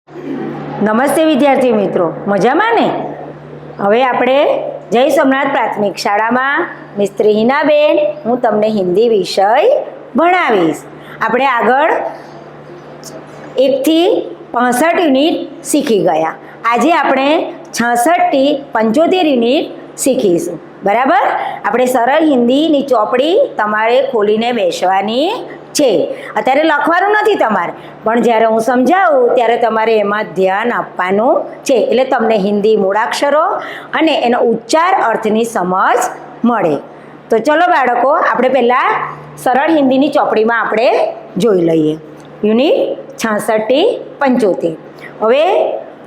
નમસ્તે વિદ્યાર્થી મિત્રો, મજામાં ને? હવે આપણે જય સોમનાથ પ્રાથમિક શાળામાં મિસ્ત્રી હિનાબેન હું તમને હિન્દી વિષય ભણાવીશ. આપણે આગળ 1 થી 65 યુનિટ શીખી ગયા. આજે આપણે 66 થી 75 યુનિટ શીખીશું. બરાબર? આપણે સરળ હિન્દીની ચોપડી તમારે ખોલીને બેસવાની છે. અત્યારે લખવાનું નથી તમારે, પણ જ્યારે હું સમજાવું ત્યારે તમારે એમાં ધ્યાન આપવાનું છે, એટલે તમને હિન્દી મૂળાક્ષરો અને એનો ઉચ્ચાર અર્થની સમજ મળે. તો ચલો બાળકો, આપણે પહેલાં સરળ હિન્દીની ચોપડીમાં આપણે જોઈ લઈએ. યુનિટ 66 થી 75. હવે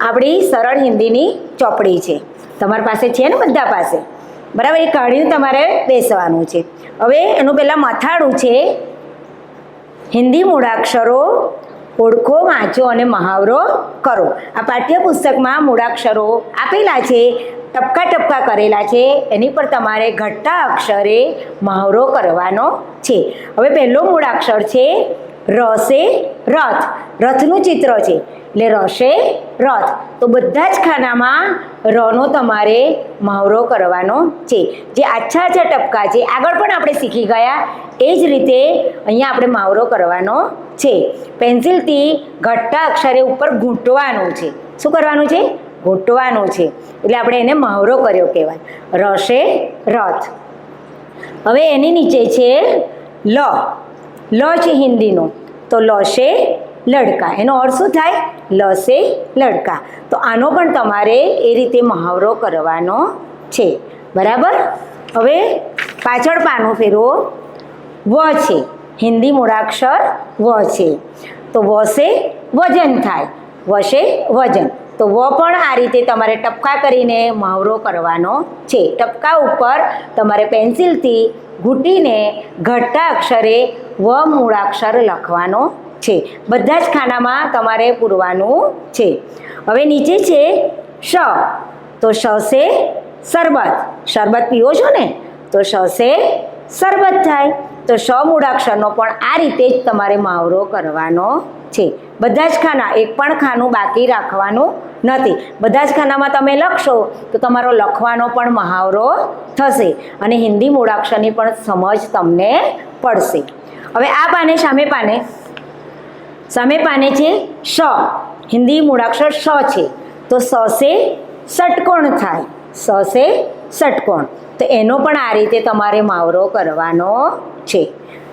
આપણી સરળ હિન્દીની ચોપડી છે, તમારી પાસે છે ને? બધા પાસે બરાબર. એ કાઢીને તમારે બેસવાનું છે. હવે એનું પહેલાં મથાળું છે, હિન્દી મૂળાક્ષરો ઓળખો, વાંચો અને મહાવરો કરો. આ પાઠ્યપુસ્તકમાં મૂળાક્ષરો આપેલા છે, ટપકા ટપકા કરેલા છે, એની પર તમારે ઘટતા અક્ષરે મહાવરો કરવાનો છે. હવે પહેલો મૂળાક્ષર છે રસે રથ. રથનું ચિત્ર છે એટલે રસે રથ. તો બધા જ ખાનામાં રનો તમારે મહાવરો કરવાનો છે. જે આછા આછા ટપકા છે આગળ પણ આપણે શીખી ગયા, એ જ રીતે અહીંયા આપણે મહાવરો કરવાનો છે. પેન્સિલથી ઘટતા અક્ષરે ઉપર ઘૂંટવાનું છે. શું કરવાનું છે? ઘૂંટવાનું છે. એટલે આપણે એને મહાવરો કર્યો કહેવાય. રસે રથ. હવે એની નીચે છે લ. લ છે હિન્દીનો, તો લશે લડકા. એનો અર્થ શું થાય? લસે લડકા. તો આનો પણ તમારે એ રીતે મહાવરો કરવાનો છે. બરાબર? હવે પાછળ પાનું ફેરવો. વ છે, હિન્દી મૂળાક્ષર વ છે, તો વસે વજન થાય. વસે વજન. તો વ પણ આ રીતે તમારે ટપકા કરીને મહાવરો કરવાનો છે. ટપકા ઉપર તમારે પેન્સિલથી ઘૂંટીને ઘટતા અક્ષરે વ મૂળાક્ષર લખવાનો છે. બધા જ ખાનામાં તમારે પૂરવાનું છે. હવે નીચે છે શ. તો શ સે શરબત. શરબત પીવો છો ને, તો શ સે શરબત થાય. તો શ મૂળાક્ષરનો પણ આ રીતે જ તમારે મહાવરો કરવાનો છે. બધા જ ખાના, એક પણ ખાનું બાકી રાખવાનું નથી. બધા જ ખાનામાં તમે લખશો તો તમારો લખવાનો પણ મહાવરો થશે અને હિન્દી મૂળાક્ષરની પણ સમજ તમને પડશે. હવે આ પાને સામે પાને છે શ. હિન્દી મૂળાક્ષર શ છે, તો સ સે ષટકોણ થાય. સ સે ષટકોણ. તો એનો પણ આ રીતે તમારે મહાવરો કરવાનો છે.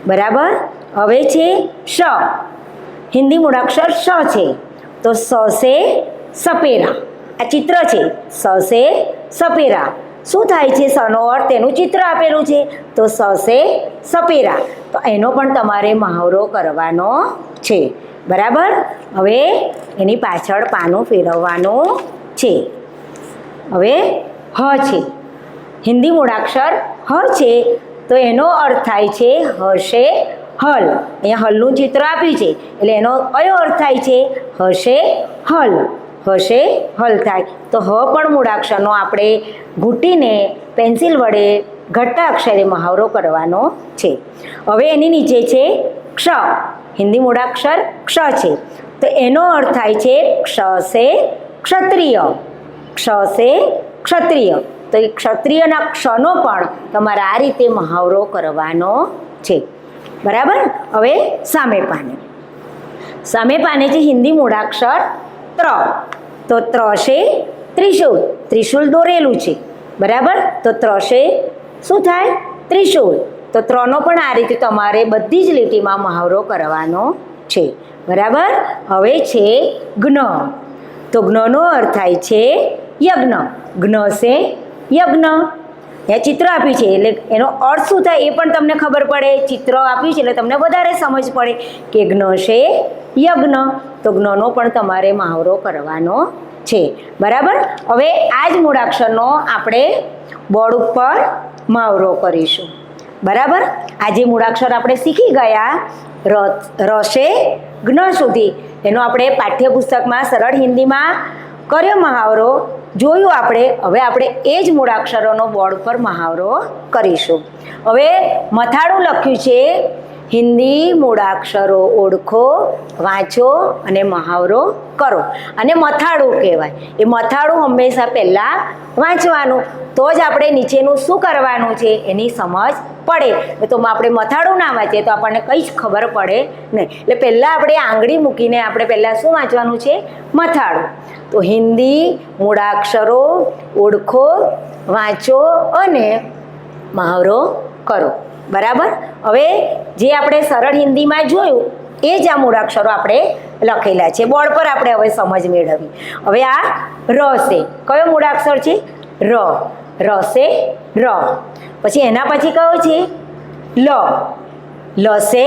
બરાબર? હવે છે શ. હિન્દી મૂળાક્ષર શ છે, તો સ સે સપેરા. આ ચિત્ર છે, સ સે સપેરા. શું થાય છે સનો અર્થ? એનું ચિત્ર આપેલું છે, તો સ સે સપેરા. તો એનો પણ તમારે મહાવરો કરવાનો છે. બરાબર? હવે એની પાછળ પાનું ફેરવવાનું છે. હવે હ છે, હિન્દી મૂળાક્ષર હ છે, તો એનો અર્થ થાય છે હશે હલ. અહીંયા હલનું ચિત્ર આપ્યું છે એટલે એનો કયો અર્થ થાય છે? હશે હલ. હશે હલ થાય. તો હ પણ મૂળાક્ષરનો આપણે ઘૂંટીને પેન્સિલ વડે ઘટતા અક્ષરે મહાવરો કરવાનો છે. હવે એની નીચે છે ક્ષ. હિન્દી મૂળાક્ષર ક્ષ છે, તો એનો અર્થ થાય છે ક્ષ સે ક્ષત્રિય. ક્ષ સે ક્ષત્રિય. તો એ ક્ષત્રિયના ક્ષનો પણ તમારે આ રીતે મહાવરો કરવાનો છે. બરાબર? હવે સામે પાને છે હિન્દી મૂળાક્ષર ત્ર. તો ત્ર સે ત્રિશુલ. ત્રિશુલ દોરેલું છે. બરાબર? તો ત્ર સે શું થાય? ત્રિશુલ. તો ત્રનો પણ આ રીતે તમારે બધી જ લીટીમાં મહાવરો કરવાનો છે. બરાબર? હવે છે જ્ઞ. તો જ્ઞનો અર્થ થાય છે યજ્ઞ. જ્ઞ સે યજ્ઞ. એ ચિત્ર આપ્યું છે એટલે એનો અર્થ શું થાય એ પણ તમને ખબર પડે. ચિત્ર આપ્યું છે એટલે તમને વધારે સમજ પડે કે જ્ઞ સે યજ્ઞ. તો જ્ઞનો પણ તમારે મહાવરો કરવાનો છે. બરાબર? હવે આ જ મૂળાક્ષરનો આપણે બોર્ડ ઉપર મહાવરો કરીશું. બરાબર? આ જે મૂળાક્ષર આપણે શીખી ગયા રસે જ્ઞ સુધી, એનો આપણે પાઠ્યપુસ્તકમાં સરળ હિન્દીમાં કર્યો મહાવરો, જોયું આપણે. હવે આપણે એ જ મૂળાક્ષરોનો બોર્ડ પર મહાવરો કરીશું. હવે મથાળું લખ્યું છે હિન્દી મૂળાક્ષરો ઓળખો, વાંચો અને મહાવરો કરો. અને મથાળું કહેવાય. એ મથાળું હંમેશા પહેલાં વાંચવાનું, તો જ આપણે નીચેનું શું કરવાનું છે એની સમજ પડે. તો આપણે મથાળું ના વાંચીએ તો આપણને કંઈ જ ખબર પડે નહીં. એટલે પહેલાં આપણે આંગળી મૂકીને આપણે પહેલાં શું વાંચવાનું છે? મથાળું. તો હિન્દી મૂળાક્ષરો ઓળખો, વાંચો અને મહાવરો કરો. બરાબર. હવે જે આપણે સરળ હિન્દીમાં જોયું એ જ આ મૂળાક્ષરો આપણે લખેલા છે. બોર્ડ પર આપણે હવે સમજ મેળવી. હવે આ ર છે. કયો મૂળાક્ષર છે? ર. ર છે ર. પછી એના પછી કયો છે? લ. લ છે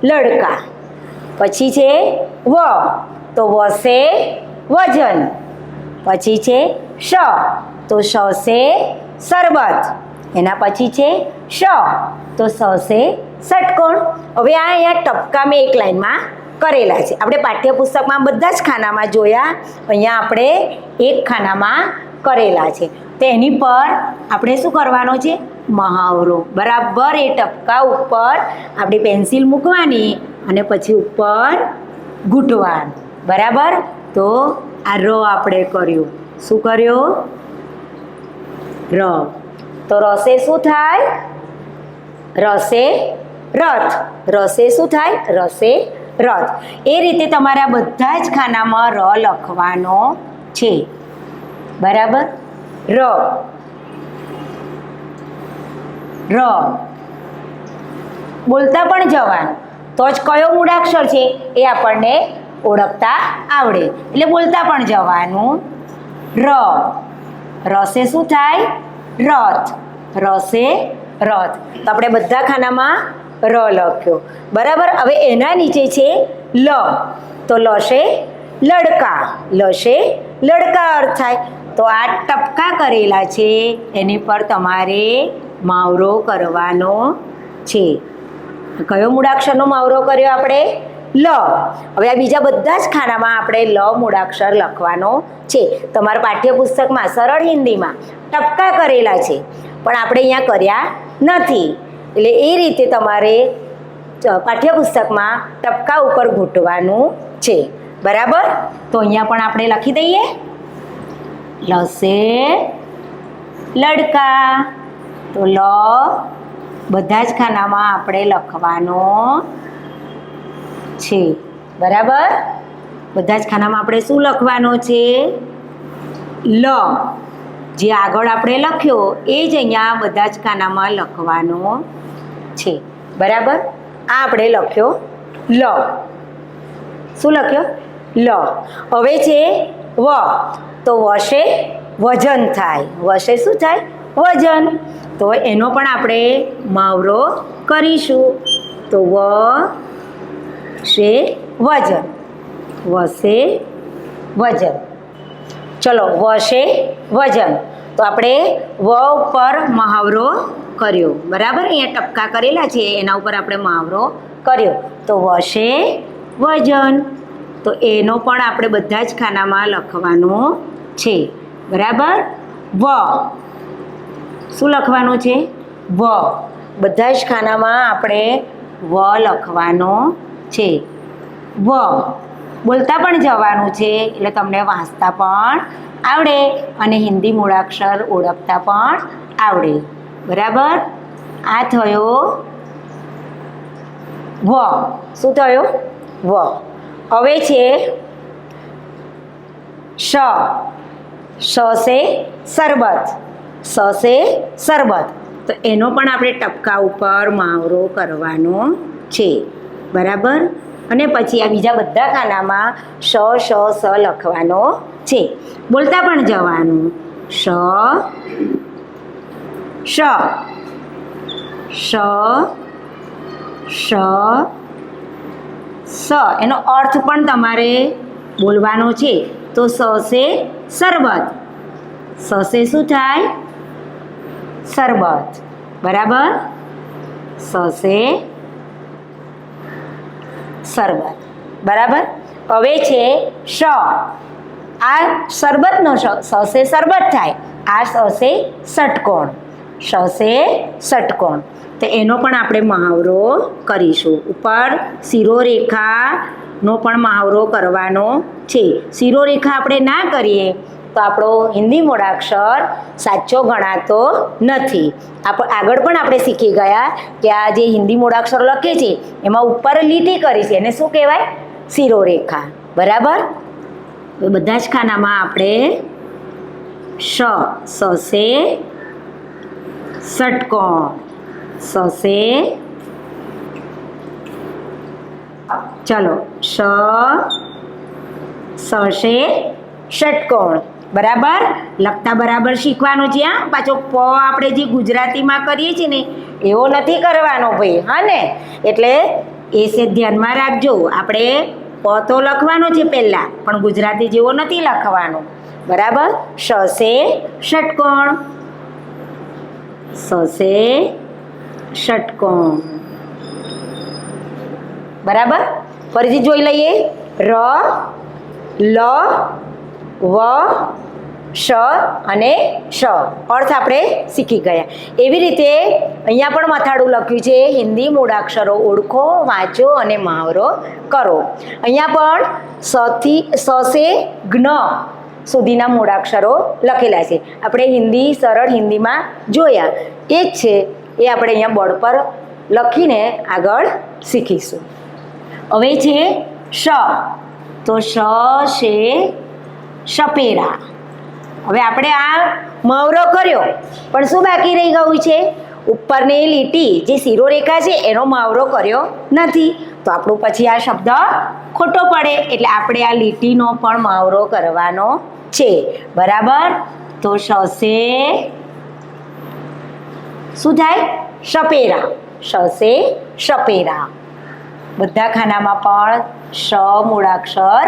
લડકા. પછી છે વ. તો વ છે વજન. પછી છે શ. તો શ છે શરબત. એના પછી છે શ. તો સ છે ષટકોણ. હવે આ અહીંયા ટપકા મેં એક લાઈનમાં કરેલા છે. આપણે પાઠ્યપુસ્તકમાં બધા જ ખાનામાં જોયા, અહીંયા આપણે એક ખાનામાં કરેલા છે. તો એની પર આપણે શું કરવાનો છે? મહાવરો. બરાબર એ ટપકા ઉપર આપણી પેન્સિલ મૂકવાની અને પછી ઉપર ઘૂંટવાનું. બરાબર. તો આ ર આપણે કર્યું. શું કર્યું? ર. તો રસે શું થાય? રસે રથ. રસે શું થાય? રસે રથ. એ રીતે તમારા બધા જ ખાનામાં ર લખવાનો છે. બરાબર. ર. ર. બોલતા પણ જવાનું, તો જ કયો મૂળાક્ષર છે એ આપણને ઓળખતા આવડે. એટલે બોલતા પણ જવાનું. ર. રસે શું થાય? રથ. રસે રથ. તો આપણે બધા ખાનામાં ર લખ્યો. બરાબર. હવે એના નીચે છે લ. તો લશે લડકા. લશે લડકા અર્થ થાય. તો આ ટપકા કરેલા છે એની પર તમારે મહાવરો કરવાનો છે. કયો મૂળાક્ષરનો મહાવરો કર્યો આપણે? લ. હવે આ બીજા બધા જ ખાનામાં આપણે લ મૂળાક્ષર લખવાનો છે. તમારા પાઠ્યપુસ્તકમાં સરળ હિન્દીમાં ટપકા કરેલા છે, પણ આપણે અહીંયા કર્યા નથી. એટલે એ રીતે તમારે પાઠ્યપુસ્તકમાં ટપકા ઉપર ઘૂંટવાનું છે. બરાબર. તો અહીંયા પણ આપણે લખી દઈએ. લસે લડકા. તો લ બધા જ ખાનામાં આપણે લખવાનો છે. બરાબર. બધા જ ખાનામાં આપણે શું લખવાનો છે? લ. જે આગળ આપણે લખ્યો એ જ અહીંયા બધા જ ખાનામાં લખવાનો છે. બરાબર. આ આપણે લખ્યો લ. શું લખ્યો? લ. હવે છે વ. તો વશે વજન થાય. વશે શું થાય? વજન. તો એનો પણ આપણે મહાવરો કરીશું. તો વ શે વજન. વશે વજન. ચલો, વશે વજન. તો આપણે વ ઉપર મહાવરો કર્યો. બરાબર. અહીંયા ટપકા કરેલા છે એના ઉપર આપણે મહાવરો કર્યો. તો વશે વજન. તો એનો પણ આપણે બધા જ ખાનામાં લખવાનો છે. બરાબર. વ. શું લખવાનું છે? વ. બધા જ ખાનામાં આપણે વ લખવાનો છે. વ. બોલતા પણ જવાનું છે, એટલે તમને વાંચતા પણ આવડે અને હિન્દી મૂળાક્ષર ઓળખતા પણ આવડે. બરાબર. આ થયો વ. શું થયો? વ. હવે છે શ. શ છે શરબત. સ છે શરબત. તો એનો પણ આપણે ટપકા ઉપર મહાવરો કરવાનો છે. બરાબર. અને પછી આ બીજા બધા ખાનામાં શ શ સ લખવાનો છે. બોલતા પણ જવાનું. શ શ શ શ સ. એનો અર્થ પણ તમારે બોલવાનો છે. તો સ છે શરબત. સ છે શું થાય? શરબત. બરાબર. સ છે શરબત. બરાબર. હવે છે શ. આ શરબતનો શ. સ છે શરબત થાય. આ સ છે ષટકોણ. શ છે ષટકોણ. તો એનો પણ આપણે મહાવરો કરીશું. ઉપર શિરોરેખાનો પણ મહાવરો કરવાનો છે. શિરોરેખા આપણે ના કરીએ તો આપણો હિન્દી મૂળાક્ષર સાચો ગણાતો નથી. આગળ પણ આપણે શીખી ગયા કે આ જે હિન્દી મૂળાક્ષર લખે છે એમાં ઉપર લીટી કરી છે એને શું કહેવાય? શિરોરેખા. બરાબર? બધા જ ખાનામાં આપણે સસે ષટકોણ, સસે ચલો સસે ષટકોણ. બરાબર? લખતા બરાબર શીખવાનું છે. હા, પાછો પ આપણે જે ગુજરાતીમાં કરીએ છીએ ને એવો નથી કરવાનો ભાઈ. હા ને, એટલે એ છે ધ્યાનમાં રાખજો. આપણે પ તો લખવાનો છે પહેલાં, પણ ગુજરાતી જેવો નથી લખવાનો. બરાબર? સસે ષટકોણ, સસે ષટકોણ. બરાબર? ફરીથી જોઈ લઈએ. ર, લ, વ, શ અને શ અર્થ આપણે શીખી ગયા. એવી રીતે અહીંયા પણ મથાળું લખ્યું છે. હિન્દી મૂળાક્ષરો ઓળખો, વાંચો અને મહાવરો કરો. અહીંયા પણ સસે જ્ઞ સુધીના મૂળાક્ષરો લખેલા છે. આપણે હિન્દી સરળ હિન્દીમાં જોયા એ જ છે, એ આપણે અહીંયા બોર્ડ પર લખીને આગળ શીખીશું. હવે છે શ, તો શ છે સપેરા. હવે આપણે આ મહાવરો કર્યો, પણ શું બાકી રહી ગયું છે? ઉપરની લીટી જે શિરોરેખા છે એનો મહાવરો કર્યો નથી, તો આપણું પછી આ શબ્દ ખોટો પડે. એટલે આપણે આ લીટીનો પણ મહાવરો કરવાનો છે. બરાબર? તો સસે શું થાય? સપેરા. સસે સપેરા. બધા ખાનામાં પણ શ મૂળાક્ષર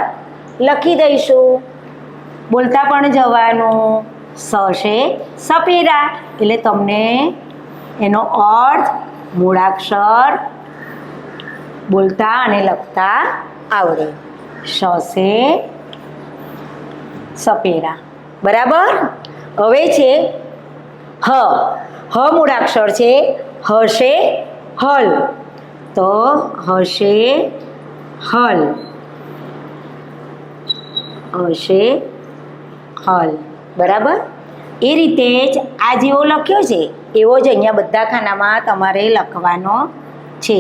લખી દઈશું. બોલતા પણ જવાનું. સસે સપેરા એટલે તમને એનો અર્થ, મૂળાક્ષર બોલતા અને લખતા આવડે. સસે સપેરા. બરાબર? હવે છે હ. હ મૂળાક્ષર છે. હશે હલ, તો હશે હલ, હશે હલ. બરાબર? એ રીતે જ આ જેવો લખ્યો છે એવો જ અહીંયા બધા ખાનામાં તમારે લખવાનો છે.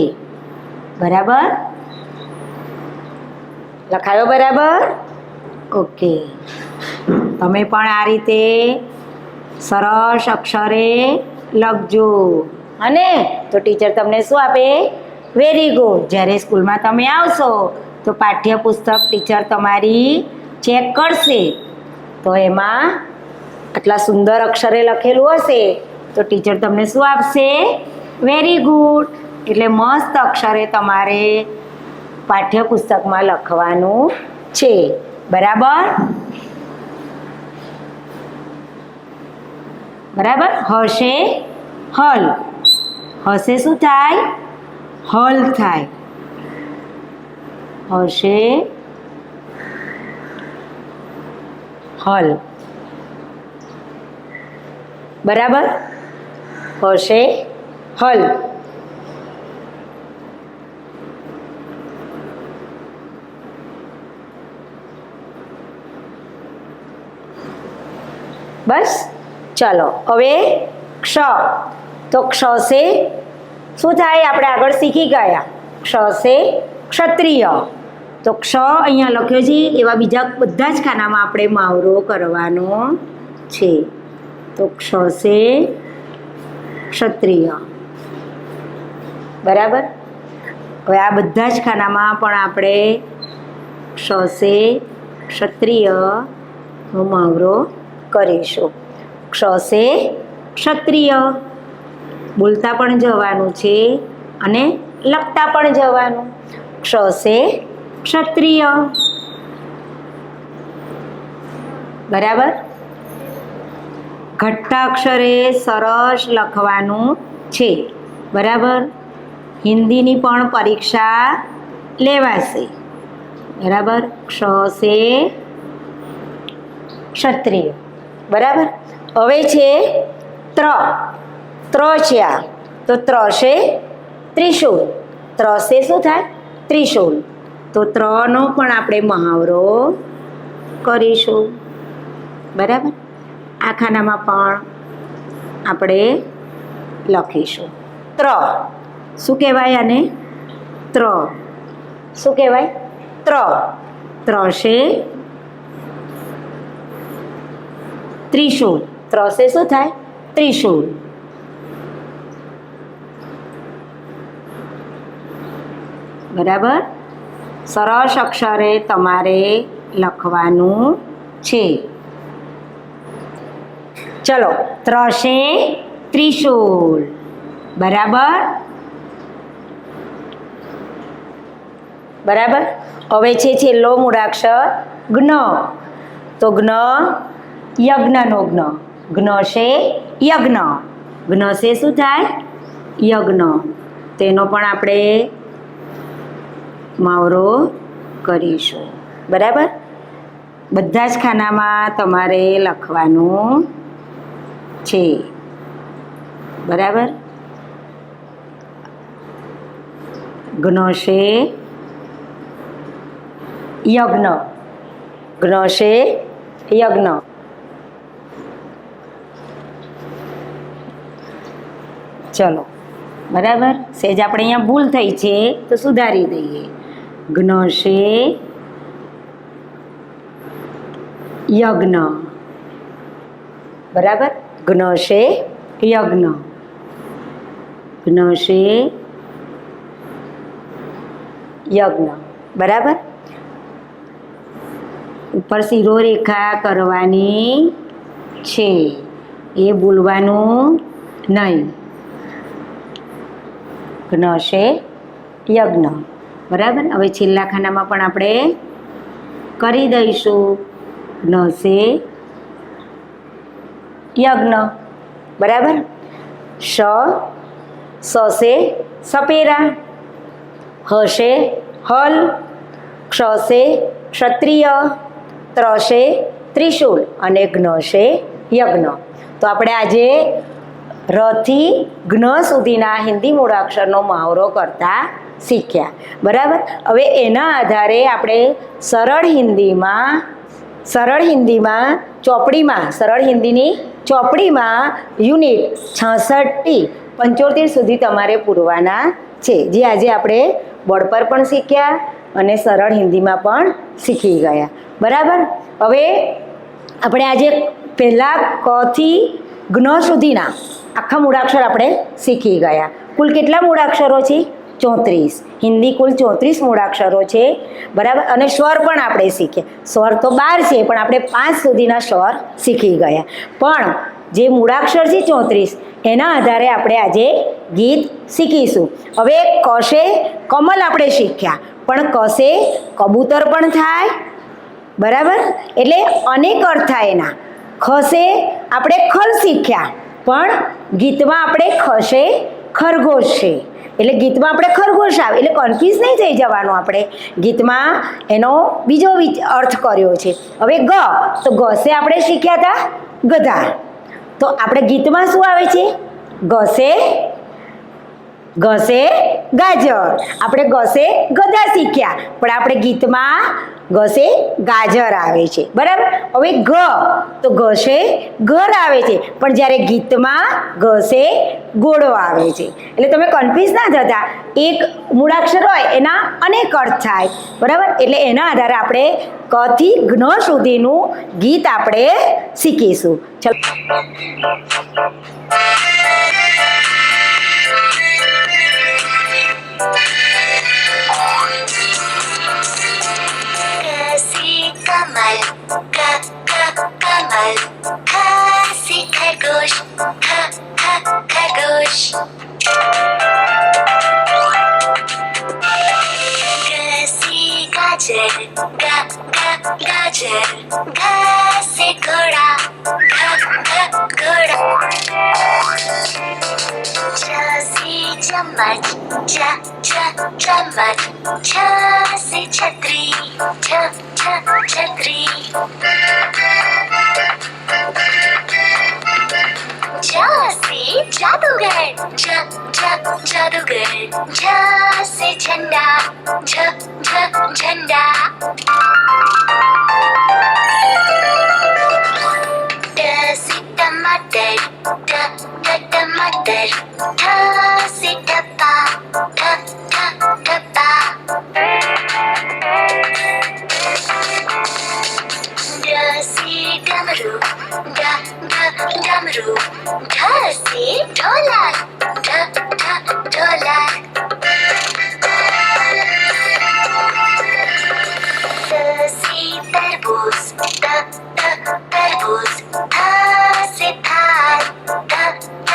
બરાબર? લખાયો બરાબર? ઓકે. તમે પણ આ રીતે સરસ અક્ષરે લખજો. અને તો ટીચર તમને શું આપે? Very good. જ્યારે સ્કૂલમાં તમે આવશો તો પાઠ્યપુસ્તક ટીચર તમારી ચેક કરશે, તો એમાં આટલા સુંદર અક્ષરે લખેલું હશે તો ટીચર તમને શું આપશે? Very good. એટલે મસ્ત અક્ષરે તમારે પાઠ્યપુસ્તકમાં લખવાનું છે. બરાબર? બરાબર? હશે હલ. હશે શું થાય? હલ થાય. હશે હલ. બરાબર? હશે હલ. બસ ચાલો. હવે ક્ષ, તો ક્ષ સે શું થાય? આપણે આગળ શીખી ગયા. ક્ષ સે ક્ષત્રિય. તો ક્ષ અહીંયા લખ્યો છે એવા બીજા બધા જ ખાનામાં આપણે મહાવરો કરવાનો છે. તો ક્ષ સે ક્ષત્રિય. બરાબર? હવે આ બધા જ ખાનામાં પણ આપણે ક્ષ સે ક્ષત્રિયનો મહાવરો કરીશું. ક્ષ સે ક્ષત્રિય. બોલતા પણ જવાનું છે અને લખતા પણ જવાનું. ક્ષ સે ક્ષત્રિય. બરાબર? ઘટ્ટા અક્ષરે સરસ લખવાનું છે. બરાબર? હિન્દીની પણ પરીક્ષા લેવાશે. બરાબર? ક્ષ સે ક્ષત્રિય. બરાબર? હવે છે ત્ર. ત્ર છે આ. તો ત્રશે ત્રિશૂળ. ત્રસે શું થાય? ત્રિશૂળ. તો ત્રનો પણ આપણે મહાવરો કરીશું. બરાબર. આ ખાનામાં પણ આપણે લખીશું ત્ર. શું કહેવાય આને? ત્ર. શું કહેવાય? ત્ર. ત્રશે ત્રિશૂળ. ત્રસે શું થાય? ત્રિશૂળ. બરાબર. સરસ અક્ષરે તમારે લખવાનું છે. ચલો, ત્રશે ત્રિશૂળ. બરાબર. બરાબર. હવે છે છેલ્લો મૂળાક્ષર જ્ઞ. તો જ્ઞ યજ્ઞનો જ્ઞ. જ્ઞ છે યજ્ઞ. જ્ઞ છે શું થાય? યજ્ઞ. તેનો પણ આપણે મહાવરો કરીશું. બરાબર. બધા જ ખાનામાં તમારે લખવાનું છે. બરાબર. જ્ઞ છે યજ્ઞ. જ્ઞ છે યજ્ઞ. ચલો. બરાબર. સેજ આપણે અહીંયા ભૂલ થઈ છે તો સુધારી દઈએ. જ્ઞ છે યજ્ઞ. બરાબર. જ્ઞ છે યજ્ઞ. જ્ઞ છે યજ્ઞ. બરાબર. ઉપર શીરો રેખા કરવાની છે, એ ભૂલવાનું નહીં. જ્ઞ છે યજ્ઞ. બરાબર. હવે છેલ્લા ખાનામાં પણ આપણે કરી દઈશું. જ્ઞ છે યજ્ઞ. બરાબર. સ છે સપેરા. હ છે હલ. ક્ષ છે ક્ષત્રિય. ત્ર છે ત્રિશૂળ. અને જ્ઞ છે યજ્ઞ. તો આપણે આજે રથી જ્ઞ સુધીના હિન્દી મૂળાક્ષરનો મહાવરો કરતા શીખ્યા. બરાબર. હવે એના આધારે આપણે સરળ હિન્દીની ચોપડીમાં યુનિટ 66 થી 75 સુધી તમારે પૂરવાના છે, જે આજે આપણે બોર્ડ પર પણ શીખ્યા અને સરળ હિન્દીમાં પણ શીખી ગયા. બરાબર. હવે આપણે આજે પહેલાં ક થી જ્ઞ સુધીના આખા મૂળાક્ષર આપણે શીખી ગયા. કુલ કેટલા મૂળાક્ષરો છે? 34. હિન્દી કુલ 34 મૂળાક્ષરો છે. બરાબર. અને સ્વર પણ આપણે શીખ્યા. સ્વર તો 12 છે, પણ આપણે 5 સુધીના સ્વર શીખી ગયા. પણ જે મૂળાક્ષર છે 34, એના આધારે આપણે આજે ગીત શીખીશું. હવે કશે કમલ આપણે શીખ્યા, પણ કશે કબૂતર પણ થાય. બરાબર. એટલે અનેક અર્થ થાય એના. ખસે આપણે ખલ શીખ્યા, પણ ગીતમાં આપણે ખસે ખરગોશ છે. એટલે ગીતમાં આપણે ખરગોશ આવે એટલે કન્ફ્યુઝ નહીં થઈ જવાનું. આપણે ગીતમાં એનો બીજો અર્થ કર્યો છે. હવે ગ, તો ગસે આપણે શીખ્યા હતા ગધા. તો આપણે ગીતમાં શું આવે છે? ગસે ગાજર. આપણે ગસે ગધા શીખ્યા, પણ આપણે ગીતમાં ગસે ગાજર આવે છે. બરાબર. હવે ગ, તો ગસે ઘર આવે છે, પણ જ્યારે ગીતમાં ગસે ઘોડો આવે છે. એટલે તમે કન્ફ્યુઝ ના થતા. એક મૂળાક્ષર હોય એના અનેક અર્થ થાય. બરાબર. એટલે એના આધારે આપણે ક થી જ્ઞ સુધીનું ગીત આપણે શીખીશું. ચલો. कमल कमल खासी खरगोश खरगोश घासी गाजर गाजर घासी घोड़ा घोड़ा झांसी चम्मच चम्मच झांसी छतरी छतरी झांसी जादूगर झ से झंडा, झ झ झंडा। ट से टमाटर, ट ट टमाटर। ठ से ठप्पा, ठ ठ ठप्पा। ड से डमरू, ड ड डमरू। ढ से ढोलक, ढ ढ ढोलक। त से तरबूज, त त तरबूज। थ से थाल, थ थ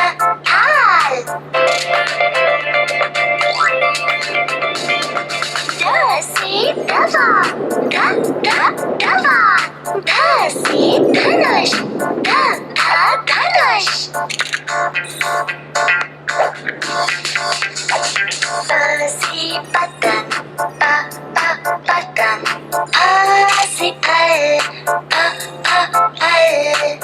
थाल। ध से दवा, ध ध दवा। ध से धनुष, ध ध धनुष। प से पतंग, प प पतंग। फ से फल, फ फ फल।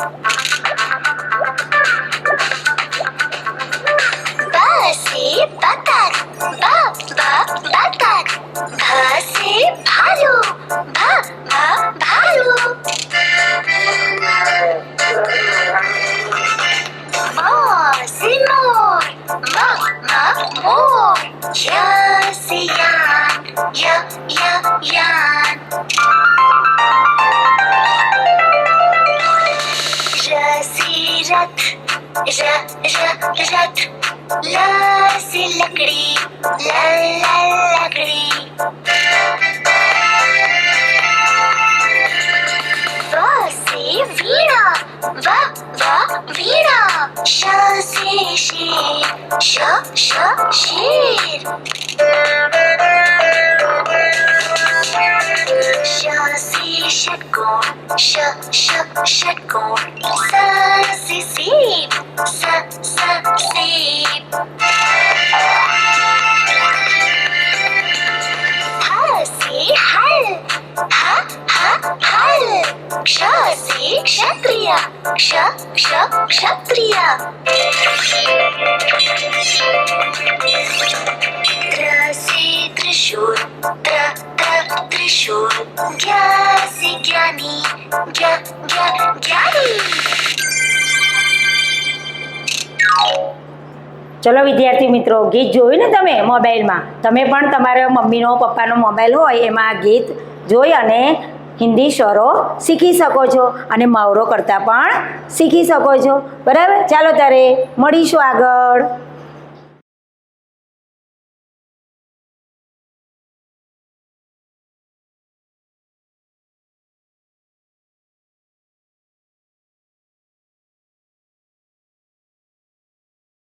ब से बतख, ब ब बतख। भ से भालू, भ भ भालू। म से मोर, म म मोर। य से यान, य य यान। र से रथ, र र रथ। ल से लकड़ी, ल ल लकड़ी। व से वीणा, व व वीणा। श से शेर, श श शेर। श से षटकोण, श श षटकोण। स से सेब, स स सेब। ह से हल, ह ह हल। क्ष से क्षत्रिय, क्ष क्ष क्षत्रिय। त्र से त्रिशूल, त्र त्र त्रिशूल। ज्ञ से ज्ञानी, ज्ञ ज्ञ ज्ञानी। ચલો વિદ્યાર્થી મિત્રો, ગીત જોયું ને તમે મોબાઈલમાં? તમે પણ તમારા મમ્મીનો પપ્પાનો મોબાઈલ હોય એમાં આ ગીત જોઈ અને હિન્દી સ્વરો શીખી શકો છો અને મહાવરો કરતાં પણ શીખી શકો છો. બરાબર? ચાલો ત્યારે મળીશું આગળ.